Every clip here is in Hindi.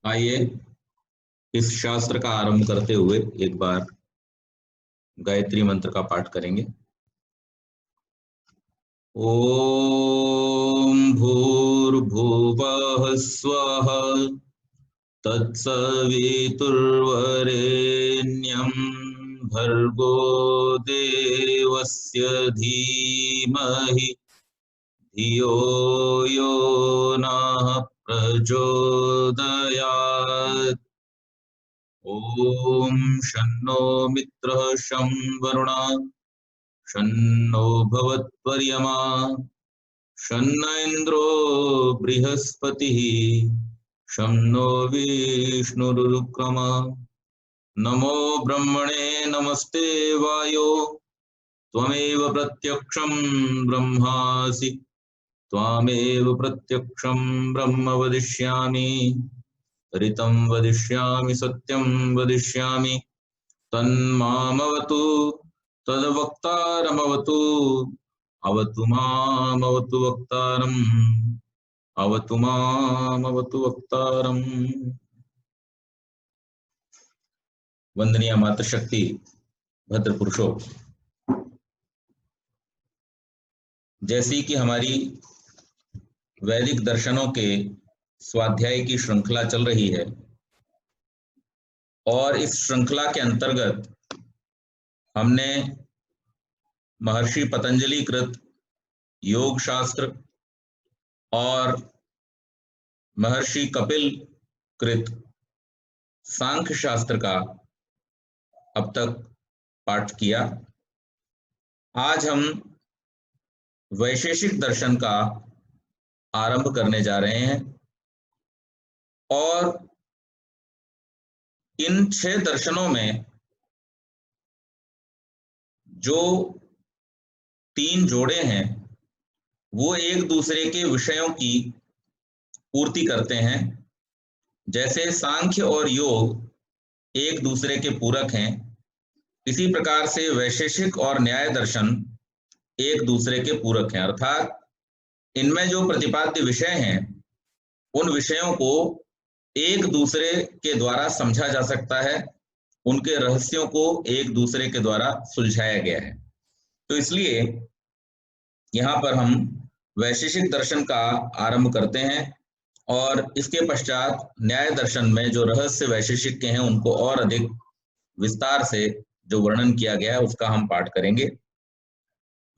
आइए इस शास्त्र का आरंभ करते हुए एक बार गायत्री मंत्र का पाठ करेंगे। ओम भूर्भुवः स्वः तत्सवितुर्वरेण्यं भर्गो देवस्य धीमहि धियो यो नः प्रचोदयात्। ओम शन्नो मित्रः शं वरुणः शन्नो भवत्वर्यमा शन्न इन्द्रो बृहस्पतिः शं नो विष्णुरुक्रमा। नमो ब्रह्मणे नमस्ते वायो त्वमेव प्रत्यक्षं ब्रह्मासि त्वामेव प्रत्यक्षं ब्रह्म वदिष्यामि। ऋतं वदिष्यामि सत्यं वदिष्यामि तन्मामवतु तद्वक्तारमवतु। अवतु मामवतु वक्तारम् अवतु मामवतु वक्तारम्। वंदनीय मातृशक्ति भद्र पुरुषों, जैसी कि हमारी वैदिक दर्शनों के स्वाध्याय की श्रृंखला चल रही है और इस श्रृंखला के अंतर्गत हमने महर्षि पतंजलि कृत योग शास्त्र और महर्षि कपिल कृत सांख्य शास्त्र का अब तक पाठ किया। आज हम वैशेषिक दर्शन का आरंभ करने जा रहे हैं और इन 6 दर्शनों में जो 3 जोड़े हैं वो एक दूसरे के विषयों की पूर्ति करते हैं। जैसे सांख्य और योग एक दूसरे के पूरक हैं, इसी प्रकार से वैशेषिक और न्याय दर्शन एक दूसरे के पूरक हैं। अर्थात इनमें जो प्रतिपाद्य विषय हैं उन विषयों को एक दूसरे के द्वारा समझा जा सकता है, उनके रहस्यों को एक दूसरे के द्वारा सुलझाया गया है। तो इसलिए यहाँ पर हम वैशेषिक दर्शन का आरंभ करते हैं और इसके पश्चात न्याय दर्शन में जो रहस्य वैशेषिक के हैं उनको और अधिक विस्तार से जो वर्णन किया गया है उसका हम पाठ करेंगे।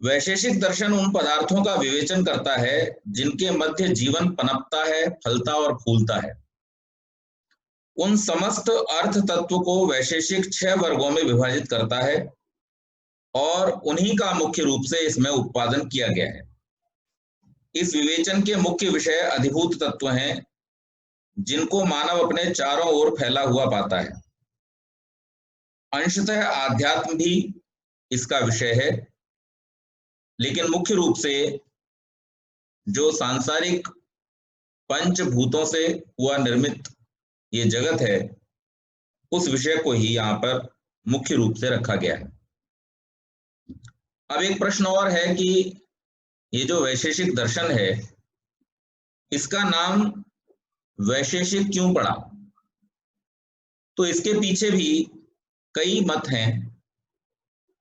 वैशेषिक दर्शन उन पदार्थों का विवेचन करता है जिनके मध्य जीवन पनपता है, फलता और फूलता है। उन समस्त अर्थ तत्व को वैशेषिक 6 वर्गों में विभाजित करता है और उन्हीं का मुख्य रूप से इसमें उत्पादन किया गया है। इस विवेचन के मुख्य विषय अधिभूत तत्व हैं जिनको मानव अपने चारों ओर फैला हुआ पाता है। अंशतः आध्यात्म भी इसका विषय है, लेकिन मुख्य रूप से जो सांसारिक पंचभूतों से हुआ निर्मित ये जगत है उस विषय को ही यहाँ पर मुख्य रूप से रखा गया है। अब एक प्रश्न और है कि ये जो वैशेषिक दर्शन है इसका नाम वैशेषिक क्यों पड़ा? तो इसके पीछे भी कई मत हैं।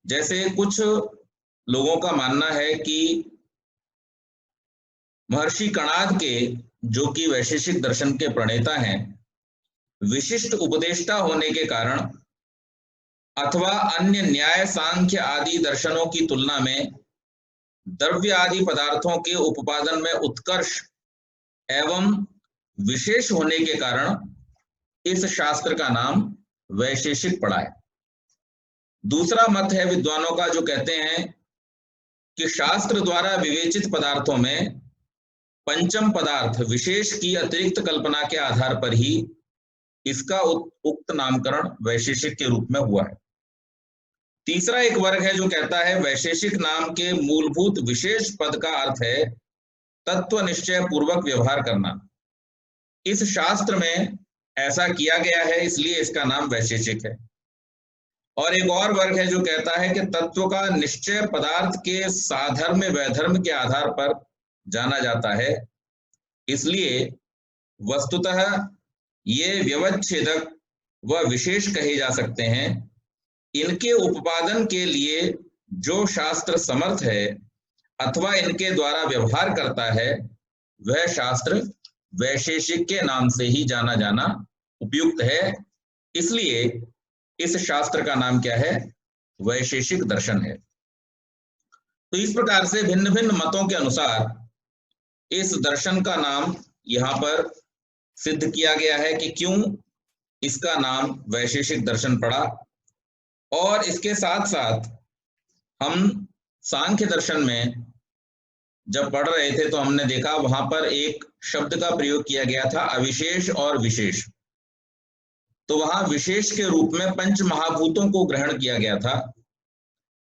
जैसे कुछ लोगों का मानना है कि महर्षि कणाद के, जो कि वैशेषिक दर्शन के प्रणेता हैं, विशिष्ट उपदेष्टा होने के कारण अथवा अन्य न्याय सांख्य आदि दर्शनों की तुलना में द्रव्य आदि पदार्थों के उपादान में उत्कर्ष एवं विशेष होने के कारण इस शास्त्र का नाम वैशेषिक पड़ा है। दूसरा मत है विद्वानों का जो कहते हैं कि शास्त्र द्वारा विवेचित पदार्थों में पंचम पदार्थ विशेष की अतिरिक्त कल्पना के आधार पर ही इसका उक्त नामकरण वैशेषिक के रूप में हुआ है। तीसरा एक वर्ग है जो कहता है वैशेषिक नाम के मूलभूत विशेष पद का अर्थ है तत्व निश्चय पूर्वक व्यवहार करना। इस शास्त्र में ऐसा किया गया है इसलिए इसका नाम वैशेषिक है। और एक और वर्ग है जो कहता है कि तत्व का निश्चय पदार्थ के साधर्म वैधर्म के आधार पर जाना जाता है, इसलिए वस्तुतः ये व्यवच्छेदक व विशेष कहे जा सकते हैं। इनके उपादन के लिए जो शास्त्र समर्थ है अथवा इनके द्वारा व्यवहार करता है वह शास्त्र वैशेषिक के नाम से ही जाना जाना उपयुक्त है। इसलिए इस शास्त्र का नाम क्या है? वैशेषिक दर्शन है। तो इस प्रकार से भिन्न भिन्न मतों के अनुसार इस दर्शन का नाम यहाँ पर सिद्ध किया गया है कि क्यों इसका नाम वैशेषिक दर्शन पड़ा। और इसके साथ साथ हम सांख्य दर्शन में जब पढ़ रहे थे तो हमने देखा वहां पर एक शब्द का प्रयोग किया गया था, अविशेष और विशेष। तो वहां विशेष के रूप में पंच महाभूतों को ग्रहण किया गया था,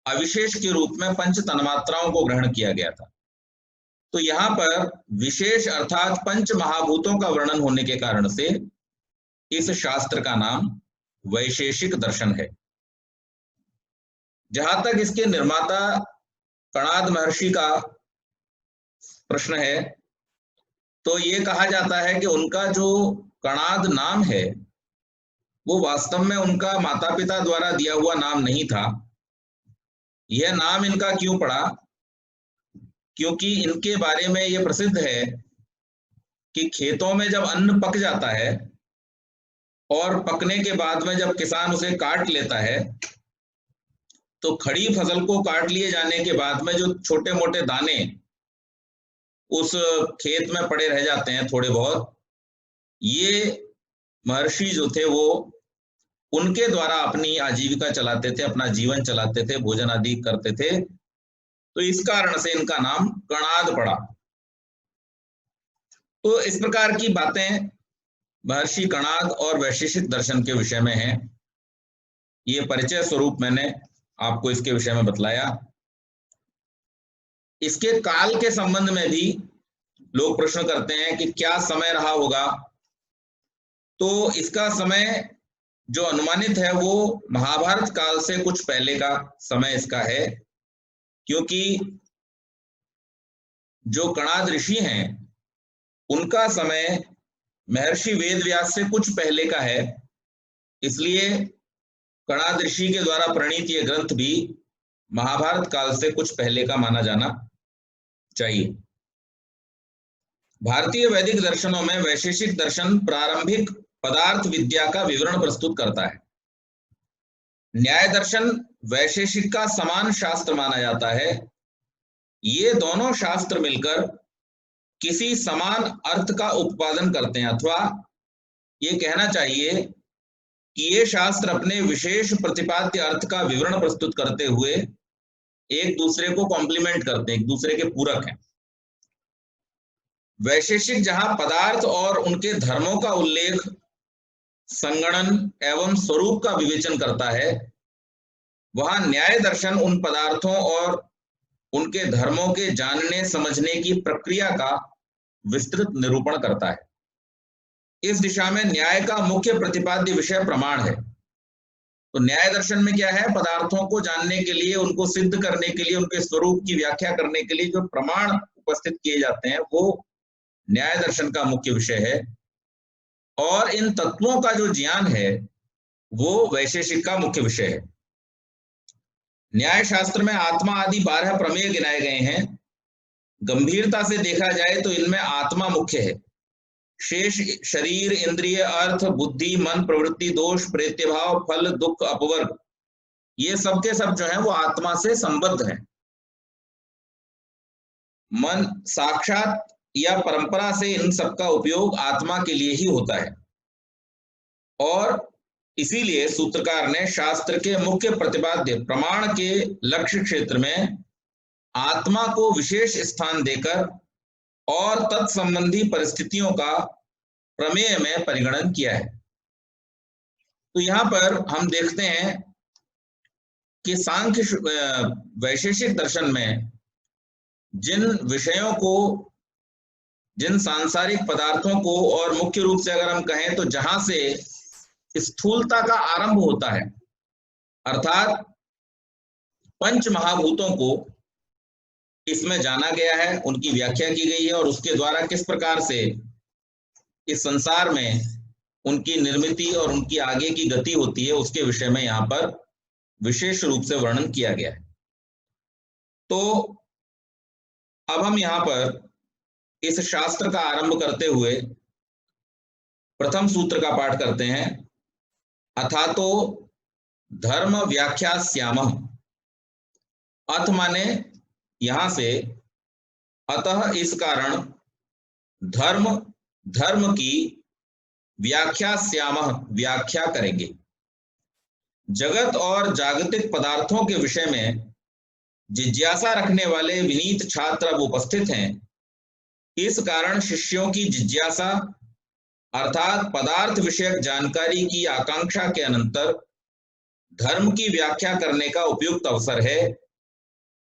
अविशेष के रूप में पंच तन्मात्राओं को ग्रहण किया गया था। तो यहाँ पर विशेष अर्थात पंच महाभूतों का वर्णन होने के कारण से इस शास्त्र का नाम वैशेषिक दर्शन है। जहां तक इसके निर्माता कणाद महर्षि का प्रश्न है, तो ये कहा जाता है कि उनका जो कणाद नाम है वो वास्तव में उनका माता पिता द्वारा दिया हुआ नाम नहीं था। यह नाम इनका क्यों पड़ा? क्योंकि इनके बारे में यह प्रसिद्ध है कि खेतों में जब अन्न पक जाता है और पकने के बाद में जब किसान उसे काट लेता है तो खड़ी फसल को काट लिए जाने के बाद में जो छोटे मोटे दाने उस खेत में पड़े रह जाते हैं थोड़े बहुत, ये महर्षि जो थे वो उनके द्वारा अपनी आजीविका चलाते थे, अपना जीवन चलाते थे, भोजन आदि करते थे। तो इस कारण से इनका नाम कणाद पड़ा। तो इस प्रकार की बातें महर्षि कणाद और वैशेषिक दर्शन के विषय में हैं। ये परिचय स्वरूप मैंने आपको इसके विषय में बतलाया। इसके काल के संबंध में भी लोग प्रश्न करते हैं कि क्या समय रहा होगा। तो इसका समय जो अनुमानित है वो महाभारत काल से कुछ पहले का समय इसका है, क्योंकि जो कणाद ऋषि हैं उनका समय महर्षि वेदव्यास से कुछ पहले का है। इसलिए कणाद ऋषि के द्वारा प्रणीत ये ग्रंथ भी महाभारत काल से कुछ पहले का माना जाना चाहिए। भारतीय वैदिक दर्शनों में वैशेषिक दर्शन प्रारंभिक पदार्थ विद्या का विवरण प्रस्तुत करता है। न्याय दर्शन वैशेषिक का समान शास्त्र माना जाता है। ये दोनों शास्त्र मिलकर किसी समान अर्थ का उत्पादन करते हैं, अथवा ये कहना चाहिए कि ये शास्त्र अपने विशेष प्रतिपाद्य अर्थ का विवरण प्रस्तुत करते हुए एक दूसरे को कॉम्प्लीमेंट करते हैं, एक दूसरे के पूरक हैं। वैशेषिक जहां पदार्थ और उनके धर्मों का उल्लेख, संगणन एवं स्वरूप का विवेचन करता है, वहां न्याय दर्शन उन पदार्थों और उनके धर्मों के जानने समझने की प्रक्रिया का विस्तृत निरूपण करता है। इस दिशा में न्याय का मुख्य प्रतिपाद्य विषय प्रमाण है। तो न्याय दर्शन में क्या है? पदार्थों को जानने के लिए, उनको सिद्ध करने के लिए, उनके स्वरूप की व्याख्या करने के लिए जो प्रमाण उपस्थित किए जाते हैं वो न्याय दर्शन का मुख्य विषय है। और इन तत्वों का जो ज्ञान है वो वैशेषिक का मुख्य विषय है। न्याय शास्त्र में आत्मा आदि 12 प्रमेय गिनाए गए हैं। गंभीरता से देखा जाए तो इनमें आत्मा मुख्य है। शेष शरीर, इंद्रिय, अर्थ, बुद्धि, मन, प्रवृत्ति, दोष, प्रेत्यभाव, फल, दुख, अपवर्ग, ये सब के सब जो है वो आत्मा से संबद्ध हैं। मन साक्षात या परंपरा से इन सब का उपयोग आत्मा के लिए ही होता है। और इसीलिए सूत्रकार ने शास्त्र के मुख्य प्रतिपाद्य प्रमाण के लक्ष्य क्षेत्र में आत्मा को विशेष स्थान देकर और तत्संबंधी परिस्थितियों का प्रमेय में परिगणन किया है। तो यहां पर हम देखते हैं कि सांख्य वैशेषिक दर्शन में जिन विषयों को, जिन सांसारिक पदार्थों को, और मुख्य रूप से अगर हम कहें तो जहां से स्थूलता का आरंभ होता है, अर्थात पंच महाभूतों को इसमें जाना गया है, उनकी व्याख्या की गई है और उसके द्वारा किस प्रकार से इस संसार में उनकी निर्मिति और उनकी आगे की गति होती है, उसके विषय में यहाँ पर विशेष रूप से वर्णन किया गया है। तो अब हम यहाँ पर इस शास्त्र का आरंभ करते हुए प्रथम सूत्र का पाठ करते हैं। अथातो धर्म व्याख्यास्यामः। अथ माने यहां से, अतः इस कारण, धर्म धर्म की व्याख्यास्यामः व्याख्या करेंगे। जगत और जागतिक पदार्थों के विषय में जिज्ञासा रखने वाले विनीत छात्र अब उपस्थित हैं। इस कारण शिष्यों की जिज्ञासा अर्थात पदार्थ विषयक जानकारी की आकांक्षा के अनंतर धर्म की व्याख्या करने का उपयुक्त अवसर है।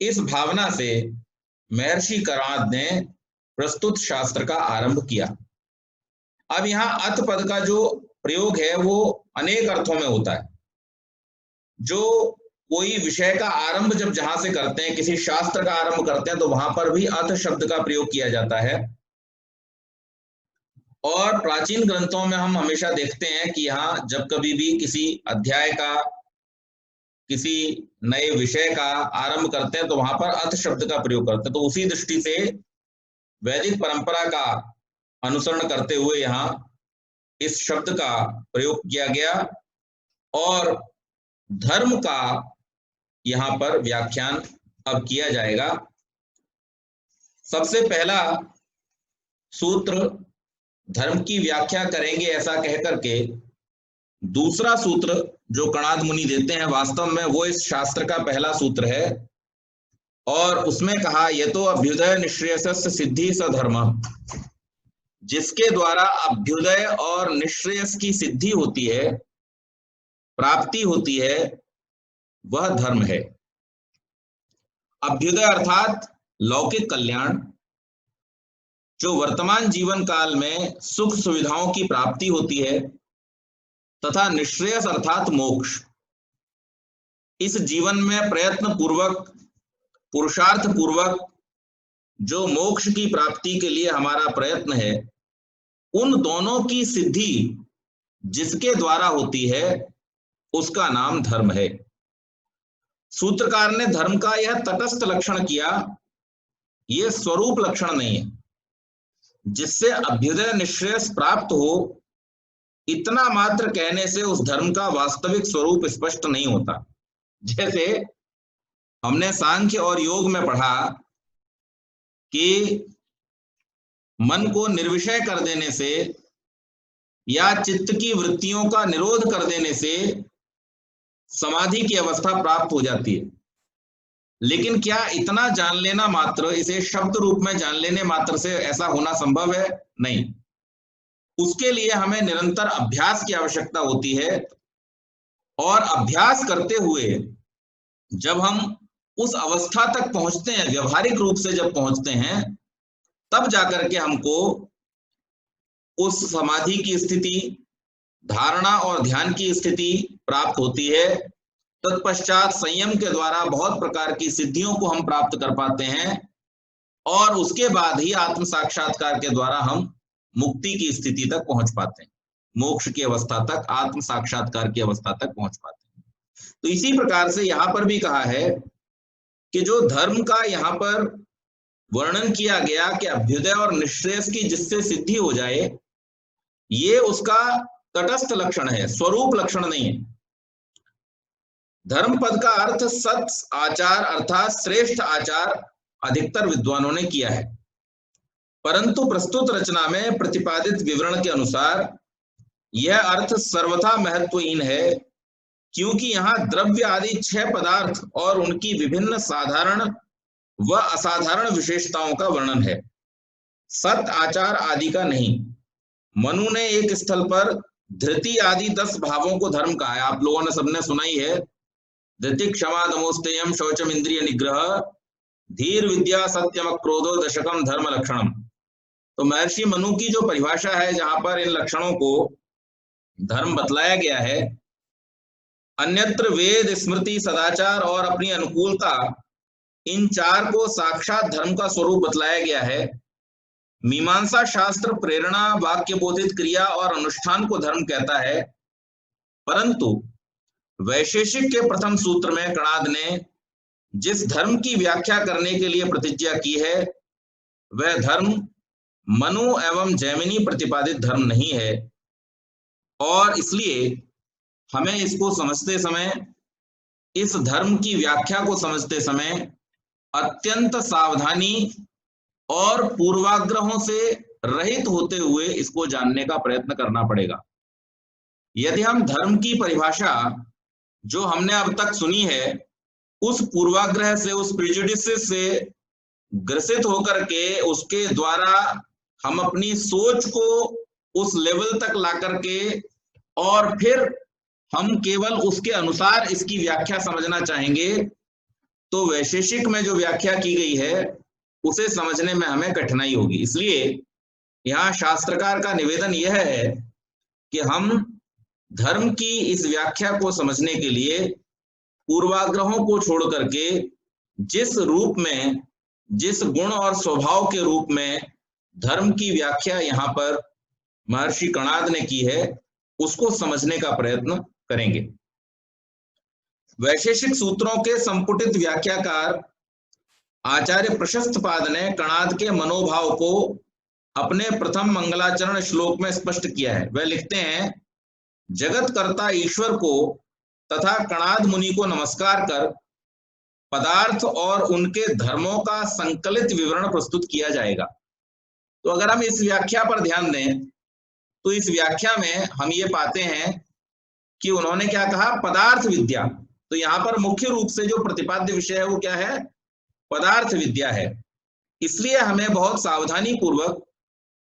इस भावना से महर्षि कराद ने प्रस्तुत शास्त्र का आरंभ किया। अब यहाँ अथ पद का जो प्रयोग है वो अनेक अर्थों में होता है। जो कोई विषय का आरंभ जब जहां से करते हैं, किसी शास्त्र का आरंभ करते हैं, तो वहां पर भी अथ शब्द का प्रयोग किया जाता है। और प्राचीन ग्रंथों में हम हमेशा देखते हैं कि यहाँ जब कभी भी किसी अध्याय का, किसी नए विषय का आरंभ करते हैं तो वहां पर अथ शब्द का प्रयोग करते हैं। तो उसी दृष्टि से वैदिक परंपरा का अनुसरण करते हुए यहाँ इस शब्द का प्रयोग किया गया और धर्म का यहाँ पर व्याख्यान अब किया जाएगा। सबसे पहला सूत्र धर्म की व्याख्या करेंगे ऐसा कह करके दूसरा सूत्र जो कणाद मुनि देते हैं, वास्तव में वो इस शास्त्र का पहला सूत्र है और उसमें कहा, ये तो अभ्युदय निःश्रेयसस्य सिद्धि स धर्म। जिसके द्वारा अभ्युदय और निःश्रेयस की सिद्धि होती है, प्राप्ति होती है, वह धर्म है। अभ्युदय अर्थात लौकिक कल्याण, जो वर्तमान जीवन काल में सुख सुविधाओं की प्राप्ति होती है, तथा निःश्रेयस अर्थात मोक्ष। इस जीवन में प्रयत्न पूर्वक, पुरुषार्थ पूर्वक जो मोक्ष की प्राप्ति के लिए हमारा प्रयत्न है, उन दोनों की सिद्धि जिसके द्वारा होती है उसका नाम धर्म है। सूत्रकार ने धर्म का यह तटस्थ लक्षण किया, यह स्वरूप लक्षण नहीं है। जिससे अभ्युदय निःश्रेयस प्राप्त हो, इतना मात्र कहने से उस धर्म का वास्तविक स्वरूप स्पष्ट नहीं होता। जैसे हमने सांख्य और योग में पढ़ा कि मन को निर्विषय कर देने से या चित्त की वृत्तियों का निरोध कर देने से समाधि की अवस्था प्राप्त हो जाती है। लेकिन क्या इतना जान लेना मात्र, इसे शब्द रूप में जान लेने मात्र से ऐसा होना संभव है? नहीं। उसके लिए हमें निरंतर अभ्यास की आवश्यकता होती है और अभ्यास करते हुए जब हम उस अवस्था तक पहुंचते हैं, व्यवहारिक रूप से जब पहुंचते हैं, तब जाकर के हमको उस समाधि की स्थिति, धारणा और ध्यान की स्थिति प्राप्त होती है। तत्पश्चात संयम के द्वारा बहुत प्रकार की सिद्धियों को हम प्राप्त कर पाते हैं और उसके बाद ही आत्म साक्षात्कार के द्वारा हम मुक्ति की स्थिति तक पहुंच पाते हैं, मोक्ष की अवस्था तक, आत्म साक्षात्कार की अवस्था तक पहुंच पाते हैं। तो इसी प्रकार से यहां पर भी कहा है कि जो धर्म का यहाँ पर वर्णन किया गया कि अभ्युदय और निःश्रेयस की जिससे सिद्धि हो जाए, ये उसका तटस्थ लक्षण है, स्वरूप लक्षण नहीं है। धर्म पद का अर्थ सत आचार अर्थात श्रेष्ठ आचार अधिकतर विद्वानों ने किया है, परंतु प्रस्तुत रचना में प्रतिपादित विवरण के अनुसार यह अर्थ सर्वथा महत्वहीन है, क्योंकि यहाँ द्रव्य आदि 6 पदार्थ और उनकी विभिन्न साधारण व असाधारण विशेषताओं का वर्णन है, सत आचार आदि का नहीं। मनु ने एक स्थल पर धृति आदि 10 भावों को धर्म कहा है। आप लोगों ने सबने सुना ही है, धृति क्षमा दमोस्तेयम शौचम इंद्रिय निग्रह धीर विद्या सत्यम क्रोधो दशकम धर्म लक्षणम। तो महर्षि मनु की जो परिभाषा है, जहां पर इन लक्षणों को धर्म बतलाया गया है, अन्यत्र वेद स्मृति सदाचार और अपनी अनुकूलता, इन 4 को साक्षात धर्म का स्वरूप बतलाया गया है। मीमांसा शास्त्र प्रेरणा, वाक्य बोधित क्रिया और अनुष्ठान को धर्म कहता है, परंतु वैशेषिक के प्रथम सूत्र में कणाद ने जिस धर्म की व्याख्या करने के लिए प्रतिज्ञा की है वह धर्म मनु एवं जैमिनी प्रतिपादित धर्म नहीं है, और इसलिए हमें इसको समझते समय, इस धर्म की व्याख्या को समझते समय अत्यंत सावधानी और पूर्वाग्रहों से रहित होते हुए इसको जानने का प्रयत्न करना पड़ेगा। यदि हम धर्म की परिभाषा जो हमने अब तक सुनी है उस पूर्वाग्रह से, उस प्रिजुडिस से ग्रसित होकर के उसके द्वारा हम अपनी सोच को उस लेवल तक ला करके और फिर हम केवल उसके अनुसार इसकी व्याख्या समझना चाहेंगे, तो वैशेषिक में जो व्याख्या की गई है उसे समझने में हमें कठिनाई होगी। इसलिए यहाँ शास्त्रकार का निवेदन यह है कि हम धर्म की इस व्याख्या को समझने के लिए पूर्वाग्रहों को छोड़ करके जिस रूप में, जिस गुण और स्वभाव के रूप में धर्म की व्याख्या यहाँ पर महर्षि कणाद ने की है उसको समझने का प्रयत्न करेंगे। वैशेषिक सूत्रों के संपुटित व्याख्याकार आचार्य प्रशस्तपाद ने कणाद के मनोभाव को अपने प्रथम मंगलाचरण श्लोक में स्पष्ट किया है। वह लिखते हैं, जगत कर्ता ईश्वर को तथा कणाद मुनि को नमस्कार कर पदार्थ और उनके धर्मों का संकलित विवरण प्रस्तुत किया जाएगा। तो अगर हम इस व्याख्या पर ध्यान दें तो इस व्याख्या में हम ये पाते हैं कि उन्होंने क्या कहा, पदार्थ विद्या। तो यहाँ पर मुख्य रूप से जो प्रतिपाद्य विषय है वो क्या है, पदार्थ विद्या है। इसलिए हमें बहुत सावधानी पूर्वक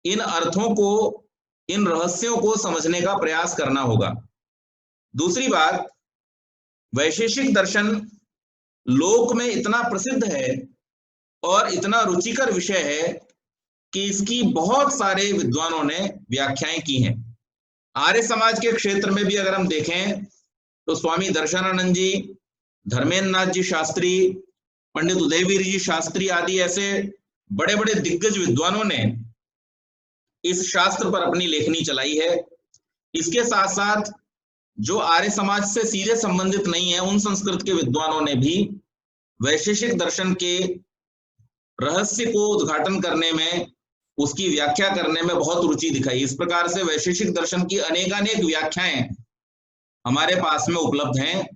इन अर्थों को, इन रहस्यों को समझने का प्रयास करना होगा। दूसरी बात, वैशेषिक दर्शन लोक में इतना प्रसिद्ध है और इतना रुचिकर विषय है कि इसकी बहुत सारे विद्वानों ने व्याख्याएं की हैं। आर्य समाज के क्षेत्र में भी अगर हम देखें तो स्वामी दर्शनानंद जी, धर्मेंद्र नाथ जी शास्त्री, पंडित उदयवीर जी शास्त्री आदि ऐसे बड़े बड़े दिग्गज विद्वानों ने इस शास्त्र पर अपनी लेखनी चलाई है। इसके साथ साथ जो आर्य समाज से सीधे संबंधित नहीं है उन संस्कृत के विद्वानों ने भी वैशेषिक दर्शन के रहस्य को उद्घाटन करने में, उसकी व्याख्या करने में बहुत रुचि दिखाई। इस प्रकार से वैशेषिक दर्शन की अनेकानेक व्याख्याएं हमारे पास में उपलब्ध हैं।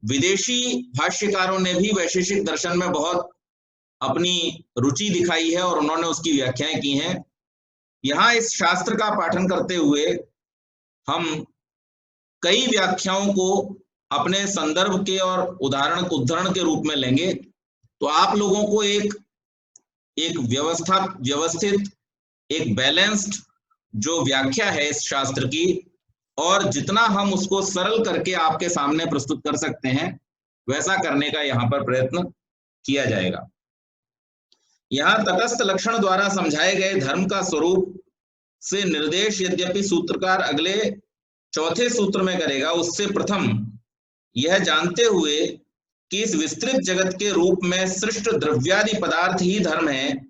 विदेशी भाष्यकारों ने भी वैशेषिक दर्शन में बहुत अपनी रुचि दिखाई है और उन्होंने उसकी व्याख्याएं की हैं। यहाँ इस शास्त्र का पाठन करते हुए हम कई व्याख्याओं को अपने संदर्भ के और उद्धरण के रूप में लेंगे तो आप लोगों को एक व्यवस्थित, एक बैलेंस्ड जो व्याख्या है इस शास्त्र की, और जितना हम उसको सरल करके आपके सामने प्रस्तुत कर सकते हैं वैसा करने का यहाँ पर प्रयत्न किया जाएगा। यहाँ तटस्थ लक्षण द्वारा समझाए गए धर्म का स्वरूप से निर्देश यद्यपि सूत्रकार अगले चौथे सूत्र में करेगा, उससे प्रथम यह जानते हुए कि इस विस्तृत जगत के रूप में सृष्ट द्रव्यादि पदार्थ ही धर्म है,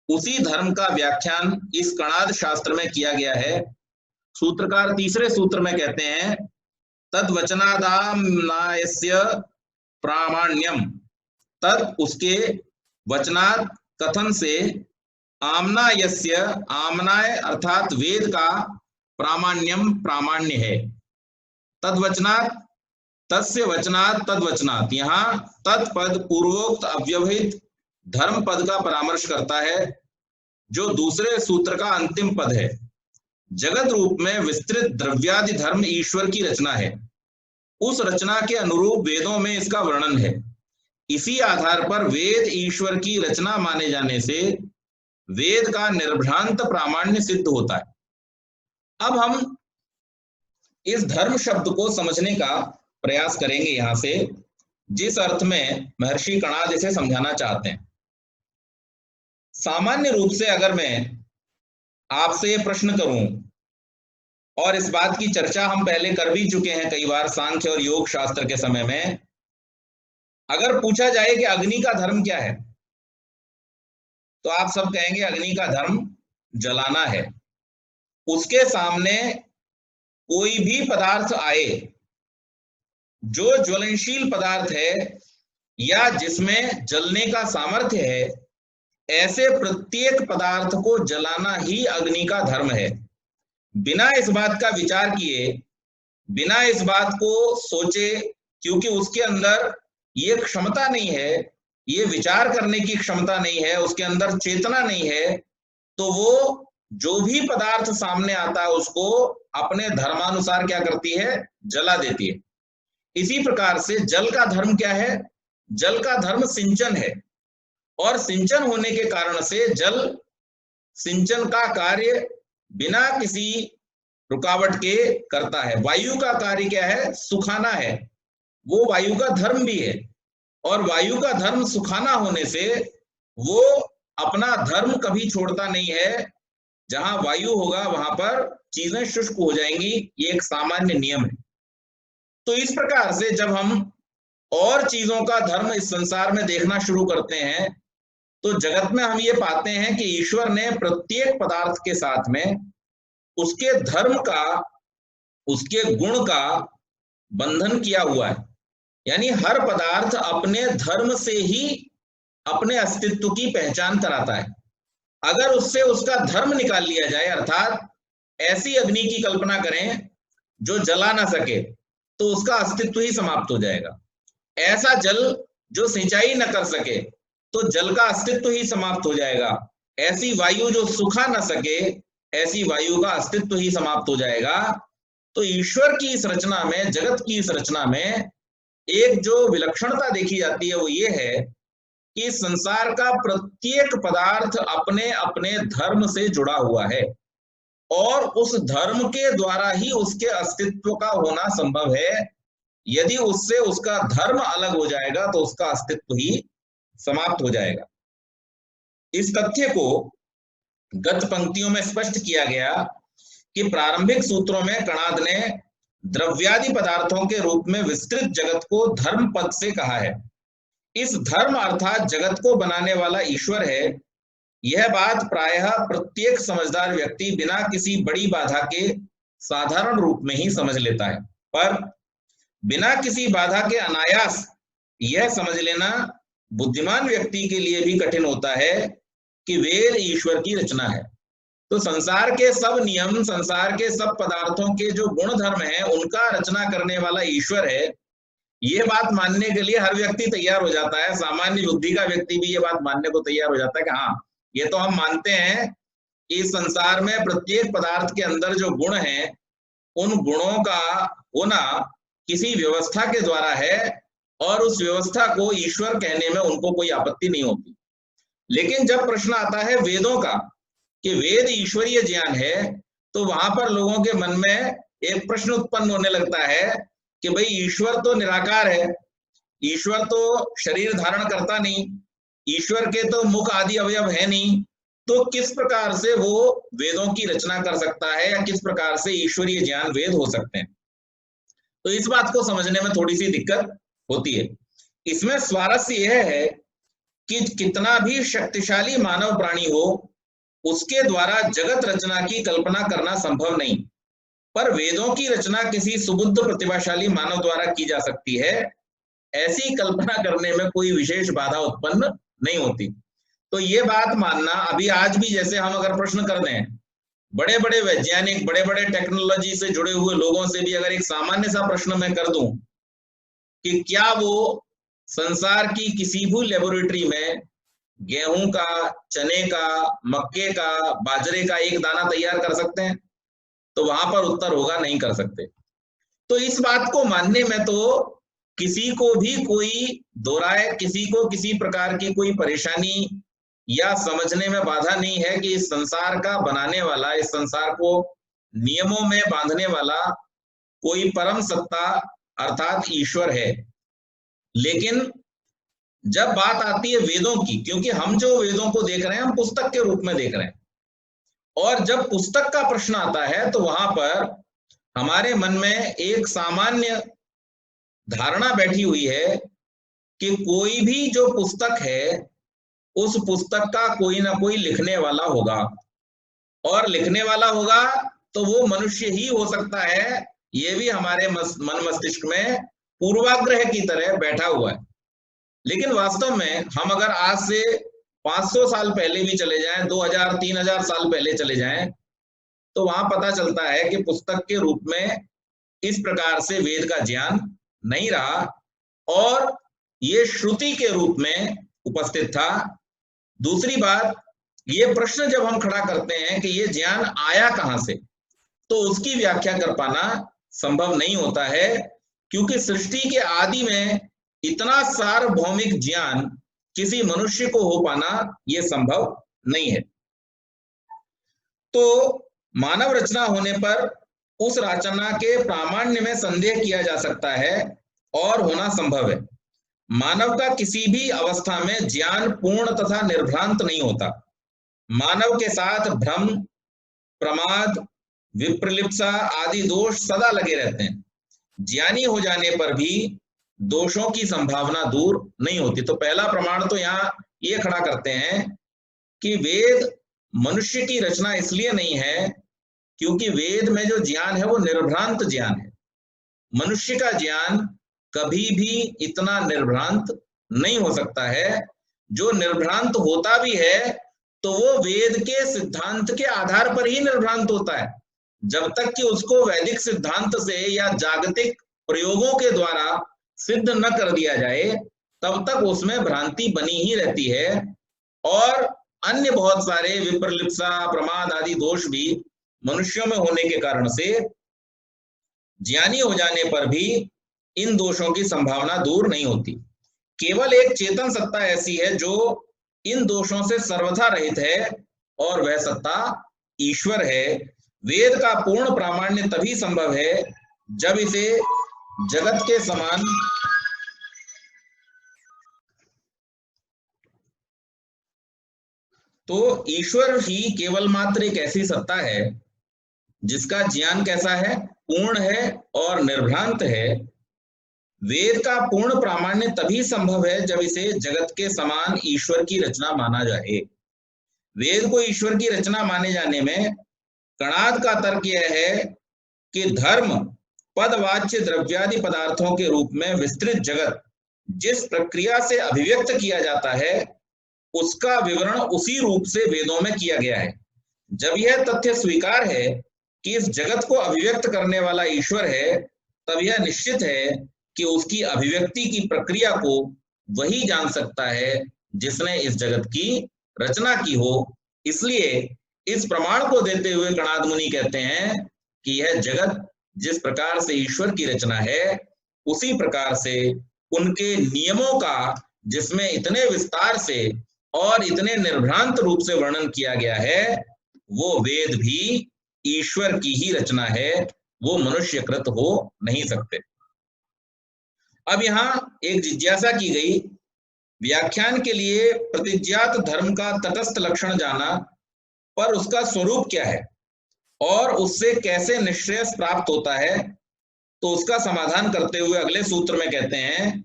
उसी धर्म का व्याख्यान इस कणाद शास्त्र में किया गया है। सूत्रकार तीसरे सूत्र में कहते हैं, तद्वचनादाम्नायस्य प्रामाण्यम, तद उसके वचनात् कथन से, आम्नायस्य, आम्नाय अर्थात वेद का, प्रामाण्यम प्रामाण्य है। तद्वचनात्, तस्य वचनात् तद्वचनात्, यहाँ तत्पद पूर्वोक्त अव्यवहित धर्म पद का परामर्श करता है जो दूसरे सूत्र का अंतिम पद है। जगत रूप में विस्तृत द्रव्यादि धर्म ईश्वर की रचना है, उस रचना के अनुरूप वेदों में इसका वर्णन है। इसी आधार पर वेद ईश्वर की रचना माने जाने से वेद का निर्भ्रांत प्रामाण्य सिद्ध होता है। अब हम इस धर्म शब्द को समझने का प्रयास करेंगे यहां से, जिस अर्थ में महर्षि कणाद इसे समझाना चाहते हैं। सामान्य रूप से अगर मैं आपसे ये प्रश्न करूं, और इस बात की चर्चा हम पहले कर भी चुके हैं कई बार सांख्य और योग शास्त्र के समय में, अगर पूछा जाए कि अग्नि का धर्म क्या है तो आप सब कहेंगे अग्नि का धर्म जलाना है, उसके सामने कोई भी पदार्थ आए जो ज्वलनशील पदार्थ है या जिसमें जलने का सामर्थ्य है, ऐसे प्रत्येक पदार्थ को जलाना ही अग्नि का धर्म है। बिना इस बात का विचार किए, बिना इस बात को सोचे, क्योंकि उसके अंदर ये क्षमता नहीं है, ये विचार करने की क्षमता नहीं है, उसके अंदर चेतना नहीं है, तो वो जो भी पदार्थ सामने आता है उसको अपने धर्मानुसार क्या करती है, जला देती है। इसी प्रकार से जल का धर्म क्या है? जल का धर्म सिंचन है, और सिंचन होने के कारण से जल सिंचन का कार्य बिना किसी रुकावट के करता है। वायु का कार्य क्या है? सुखाना है, वो वायु का धर्म भी है, और वायु का धर्म सुखाना होने से वो अपना धर्म कभी छोड़ता नहीं है। जहां वायु होगा वहां पर चीजें शुष्क हो जाएंगी, ये एक सामान्य नियम है। तो इस प्रकार से जब हम और चीजों का धर्म इस संसार में देखना शुरू करते हैं, तो जगत में हम ये पाते हैं कि ईश्वर ने प्रत्येक पदार्थ के साथ में उसके धर्म का, उसके गुण का बंधन किया हुआ है। यानी हर पदार्थ अपने धर्म से ही अपने अस्तित्व की पहचान कराता है। अगर उससे उसका धर्म निकाल लिया जाए, अर्थात ऐसी अग्नि की कल्पना करें जो जला ना सके, तो उसका अस्तित्व ही समाप्त हो जाएगा। ऐसा जल जो सिंचाई न कर सके, तो जल का अस्तित्व ही समाप्त हो जाएगा। ऐसी वायु जो सुखा न सके, ऐसी वायु का अस्तित्व ही समाप्त हो जाएगा। तो ईश्वर की इस रचना में, जगत की इस रचना में एक जो विलक्षणता देखी जाती है वो ये है कि संसार का प्रत्येक पदार्थ अपने अपने धर्म से जुड़ा हुआ है, और उस धर्म के द्वारा ही उसके अस्तित्व का होना संभव है। यदि उससे उसका धर्म अलग हो जाएगा तो उसका अस्तित्व ही समाप्त हो जाएगा। इस तथ्य को गत पंक्तियों में स्पष्ट किया गया कि प्रारंभिक सूत्रों में कणाद ने द्रव्यादि पदार्थों के रूप में विस्तृत जगत को धर्म पद से कहा है। इस धर्म अर्थात जगत को बनाने वाला ईश्वर है। यह बात प्रायः प्रत्येक समझदार व्यक्ति बिना किसी बड़ी बाधा के साधारण रूप में ही समझ लेता है, पर बिना किसी बाधा के अनायास यह समझ लेना बुद्धिमान व्यक्ति के लिए भी कठिन होता है कि वेद ईश्वर की रचना है। तो संसार के सब नियम, संसार के सब पदार्थों के जो गुण धर्म है, उनका रचना करने वाला ईश्वर है। ये बात मानने के लिए हर व्यक्ति तैयार हो जाता है। सामान्य बुद्धि का व्यक्ति भी ये बात मानने को तैयार हो जाता है कि हाँ, ये तो हम मानते हैं कि संसार में प्रत्येक पदार्थ के अंदर जो गुण हैं, उन गुणों का होना किसी व्यवस्था के द्वारा है, और उस व्यवस्था को ईश्वर कहने में उनको कोई आपत्ति नहीं होती। लेकिन जब प्रश्न आता है वेदों का कि वेद ईश्वरीय ज्ञान है, तो वहां पर लोगों के मन में एक प्रश्न उत्पन्न होने लगता है कि भाई ईश्वर तो निराकार है, ईश्वर तो शरीर धारण करता नहीं, ईश्वर के तो मुख आदि अवयव है नहीं, तो किस प्रकार से वो वेदों की रचना कर सकता है, या किस प्रकार से ईश्वरीय ज्ञान वेद हो सकते हैं। तो इस बात को समझने में थोड़ी सी दिक्कत होती है। इसमें स्वारस्य यह है कि कितना भी शक्तिशाली मानव प्राणी हो, उसके द्वारा जगत रचना की कल्पना करना संभव नहीं, पर वेदों की रचना किसी सुबुद्ध प्रतिभाशाली मानव द्वारा की जा सकती है। ऐसी कल्पना करने में कोई विशेष बाधा उत्पन्न नहीं होती। तो ये बात मानना, अभी आज भी जैसे हम अगर प्रश्न कर दें, बड़े बड़े वैज्ञानिक, बड़े बड़े टेक्नोलॉजी से जुड़े हुए लोगों से भी अगर एक सामान्य सा प्रश्न मैं कर दूं कि क्या वो संसार की किसी भी लेबोरेटरी में गेहूं का, चने का, मक्के का, बाजरे का एक दाना तैयार कर सकते हैं, तो वहां पर उत्तर होगा नहीं कर सकते। तो इस बात को मानने में तो किसी को भी कोई दो राय, किसी को किसी प्रकार की कोई परेशानी या समझने में बाधा नहीं है कि इस संसार का बनाने वाला, इस संसार को नियमों में बांधने वाला कोई परम सत्ता अर्थात ईश्वर है। लेकिन जब बात आती है वेदों की, क्योंकि हम जो वेदों को देख रहे हैं हम पुस्तक के रूप में देख रहे हैं, और जब पुस्तक का प्रश्न आता है तो वहां पर हमारे मन में एक सामान्य धारणा बैठी हुई है कि कोई भी जो पुस्तक है, उस पुस्तक का कोई ना कोई लिखने वाला होगा, और लिखने वाला होगा तो वो मनुष्य ही हो सकता है, ये भी हमारे मन मस्तिष्क में पूर्वाग्रह की तरह बैठा हुआ है। लेकिन वास्तव में हम अगर आज से 500 साल पहले भी चले जाएं, 2000-3000 साल पहले चले जाएं, तो वहां पता चलता है कि पुस्तक के रूप में इस प्रकार से वेद का ज्ञान नहीं रहा और ये श्रुति के रूप में उपस्थित था। दूसरी बात, ये प्रश्न जब हम खड़ा करते हैं कि ये ज्ञान आया कहां से, तो उसकी व्याख्या कर पाना संभव नहीं होता है, क्योंकि सृष्टि के आदि में इतना सार्वभौमिक ज्ञान किसी मनुष्य को हो पाना यह संभव नहीं है। तो मानव रचना होने पर उस रचना के प्रामाण्य में संदेह किया जा सकता है और होना संभव है। मानव का किसी भी अवस्था में ज्ञान पूर्ण तथा निर्भ्रांत नहीं होता। मानव के साथ भ्रम, प्रमाद, विप्रलिप्सा आदि दोष सदा लगे रहते हैं। ज्ञानी हो जाने पर भी दोषों की संभावना दूर नहीं होती। तो पहला प्रमाण तो यहाँ ये खड़ा करते हैं कि वेद मनुष्य की रचना इसलिए नहीं है क्योंकि वेद में जो ज्ञान है वो निर्भ्रांत ज्ञान है। मनुष्य का ज्ञान कभी भी इतना निर्भ्रांत नहीं हो सकता है। जो निर्भ्रांत होता भी है तो वो वेद के सिद्धांत के आधार पर ही निर्भ्रांत होता है। जब तक कि उसको वैदिक सिद्धांत से या जागतिक प्रयोगों के द्वारा सिद्ध न कर दिया जाए, तब तक उसमें भ्रांति बनी ही रहती है और अन्य बहुत सारे विप्रलिप्सा, प्रमाद आदि दोष भी मनुष्यों में होने के कारण से ज्ञानी हो जाने पर भी इन दोषों की संभावना दूर नहीं होती। केवल एक चेतन सत्ता ऐसी है जो इन दोषों से सर्वथा रहित है और वह सत्ता ईश्वर है। वेद का पूर्ण प्रामाण्य तभी संभव है जब इसे जगत के समान तो ईश्वर ही केवल मात्र एक ऐसी सत्ता है जिसका ज्ञान कैसा है, पूर्ण है और निर्भ्रांत है। वेद का पूर्ण प्रामाण्य तभी संभव है जब इसे जगत के समान ईश्वर की रचना माना जाए। वेद को ईश्वर की रचना माने जाने में कणाद का तर्क यह है कि धर्म पदवाच्य द्रव्यादि पदार्थों के रूप में विस्तृत जगत जिस प्रक्रिया से अभिव्यक्त किया जाता है उसका विवरण उसी रूप से वेदों में किया गया है। जब यह तथ्य स्वीकार है कि इस जगत को अभिव्यक्त करने वाला ईश्वर है, तब यह निश्चित है कि उसकी अभिव्यक्ति की प्रक्रिया को वही जान सकता है जिसने इस जगत की रचना की हो। इसलिए इस प्रमाण को देते हुए कणाद मुनि कहते हैं कि यह जगत जिस प्रकार से ईश्वर की रचना है उसी प्रकार से उनके नियमों का, जिसमें इतने विस्तार से और इतने निर्भ्रांत रूप से वर्णन किया गया है, वो वेद भी ईश्वर की ही रचना है, वो मनुष्यकृत हो नहीं सकते। अब यहां एक जिज्ञासा की गई, व्याख्यान के लिए प्रतिज्ञात धर्म का तटस्थ लक्षण जाना, पर उसका स्वरूप क्या है और उससे कैसे निश्रेयस प्राप्त होता है, तो उसका समाधान करते हुए अगले सूत्र में कहते हैं,